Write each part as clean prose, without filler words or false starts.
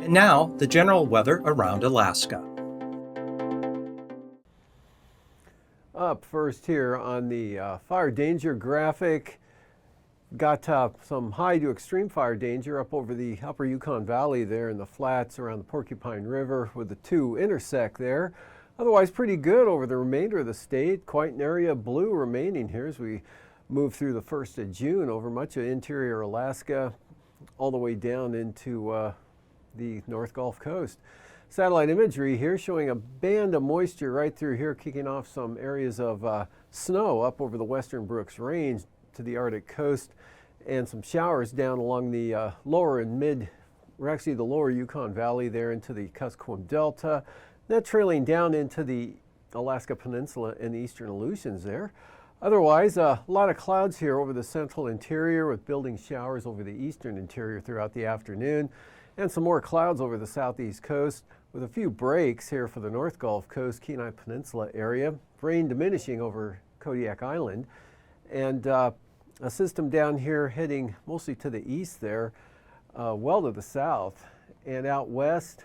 And now, the general weather around Alaska. Up first here on the fire danger graphic, got some high to extreme fire danger up over the upper Yukon Valley there in the flats around the Porcupine River where the two intersect there. Otherwise pretty good over the remainder of the state. Quite an area of blue remaining here as we move through the 1st of June over much of interior Alaska all the way down into the North Gulf Coast. Satellite imagery here showing a band of moisture right through here, kicking off some areas of snow up over the western Brooks Range to the Arctic coast, and some showers down along the lower and mid, or actually the lower Yukon Valley there into the Kuskokwim Delta. That trailing down into the Alaska Peninsula and the eastern Aleutians there. Otherwise, a lot of clouds here over the central interior with building showers over the eastern interior throughout the afternoon, and some more clouds over the southeast coast with a few breaks here for the North Gulf Coast, Kenai Peninsula area. Rain diminishing over Kodiak Island, and a system down here heading mostly to the east there, well to the south. And out west,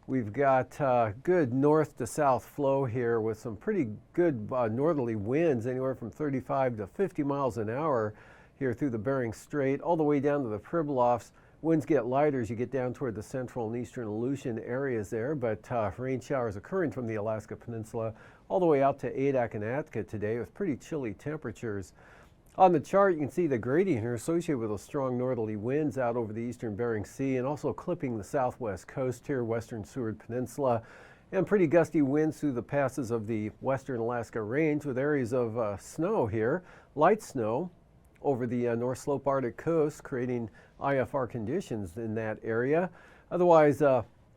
we've got good north to south flow here with some pretty good northerly winds, anywhere from 35 to 50 miles an hour here through the Bering Strait, all the way down to the Pribilofs. Winds get lighter as you get down toward the central and eastern Aleutian areas there, but rain showers occurring from the Alaska Peninsula all the way out to Adak and Atka today with pretty chilly temperatures. On the chart, you can see the gradient here associated with those strong northerly winds out over the eastern Bering Sea and also clipping the southwest coast here, western Seward Peninsula, and pretty gusty winds through the passes of the western Alaska Range with areas of snow here, light snow over the North Slope Arctic coast, creating IFR conditions in that area. Otherwise,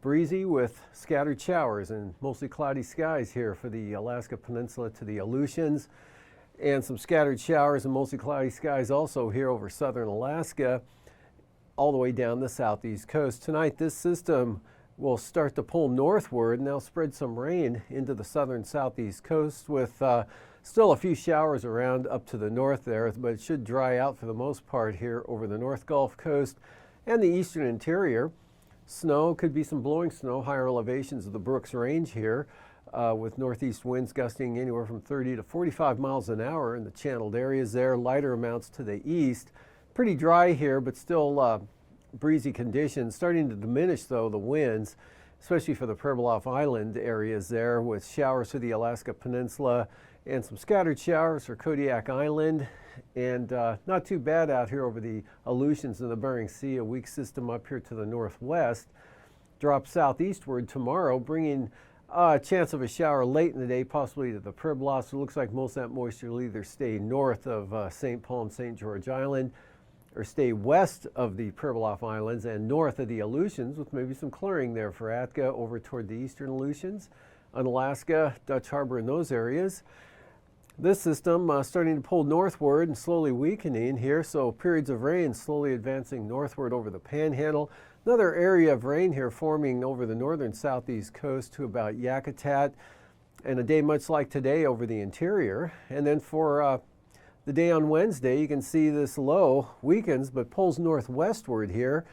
breezy with scattered showers and mostly cloudy skies here for the Alaska Peninsula to the Aleutians, and some scattered showers and mostly cloudy skies also here over southern Alaska, all the way down the southeast coast. Tonight, this system will start to pull northward and they'll spread some rain into the southern southeast coast with still a few showers around up to the north there, but it should dry out for the most part here over the North Gulf Coast and the eastern interior. Snow, could be some blowing snow, higher elevations of the Brooks Range here with northeast winds gusting anywhere from 30 to 45 miles an hour in the channeled areas there, lighter amounts to the east. Pretty dry here, but still breezy conditions. Starting to diminish though the winds, especially for the Pribilof Island areas there with showers to the Alaska Peninsula and some scattered showers for Kodiak Island, and not too bad out here over the Aleutians and the Bering Sea. A weak system up here to the northwest drops southeastward tomorrow, bringing a chance of a shower late in the day, possibly to the Pribilofs. It looks like most of that moisture will either stay north of St. Paul and St. George Island or stay west of the Pribilof Islands and north of the Aleutians, with maybe some clearing there for Atka over toward the eastern Aleutians, Unalaska, Dutch Harbor, and those areas. This system starting to pull northward and slowly weakening here, so periods of rain slowly advancing northward over the Panhandle. Another area of rain here forming over the northern southeast coast to about Yakutat, and a day much like today over the interior. And then for the day on Wednesday, you can see this low weakens but pulls northwestward here.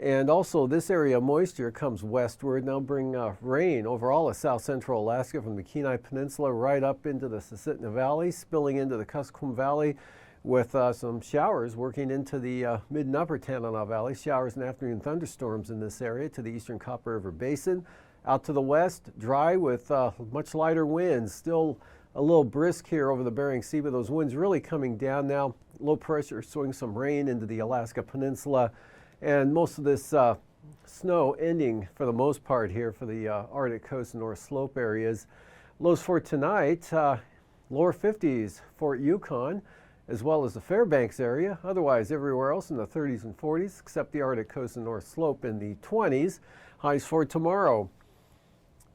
And also this area of moisture comes westward. Now bring rain over all of south central Alaska from the Kenai Peninsula right up into the Susitna Valley, spilling into the Kuskokwim Valley with some showers working into the mid and upper Tanana Valley. Showers and afternoon thunderstorms in this area to the eastern Copper River Basin. Out to the west, dry with much lighter winds. Still a little brisk here over the Bering Sea, but those winds really coming down now. Low pressure swing some rain into the Alaska Peninsula. And most of this snow ending for the most part here for the Arctic coast and North Slope areas. Lows for tonight, lower 50s for Yukon as well as the Fairbanks area. Otherwise everywhere else in the 30s and 40s except the Arctic coast and North Slope in the 20s. Highs for tomorrow,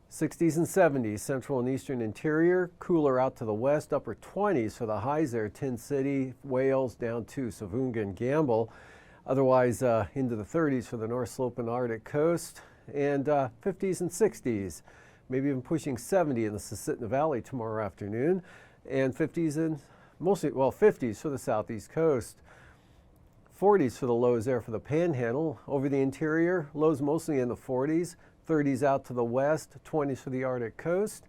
60s and 70s, central and eastern interior. Cooler out to the west, upper 20s for the highs there. Tin City, Wales, down to Savunga and Gamble. Otherwise into the 30s for the North Slope and Arctic coast, and 50s and 60s, maybe even pushing 70 in the Susitna Valley tomorrow afternoon, and 50s and mostly, well, 50s for the southeast coast. 40s for the lows there for the Panhandle. Over the interior, lows mostly in the 40s, 30s out to the west, 20s for the Arctic coast.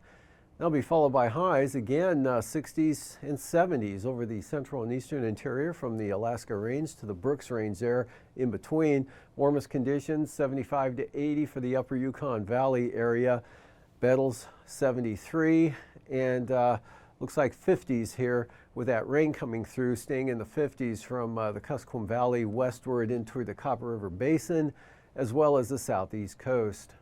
That'll be followed by highs, again 60s and 70s over the central and eastern interior from the Alaska Range to the Brooks Range there in between. Warmest conditions, 75 to 80 for the upper Yukon Valley area. Bettles 73, and looks like 50s here with that rain coming through, staying in the 50s from the Kuskokwim Valley westward into the Copper River Basin, as well as the southeast coast.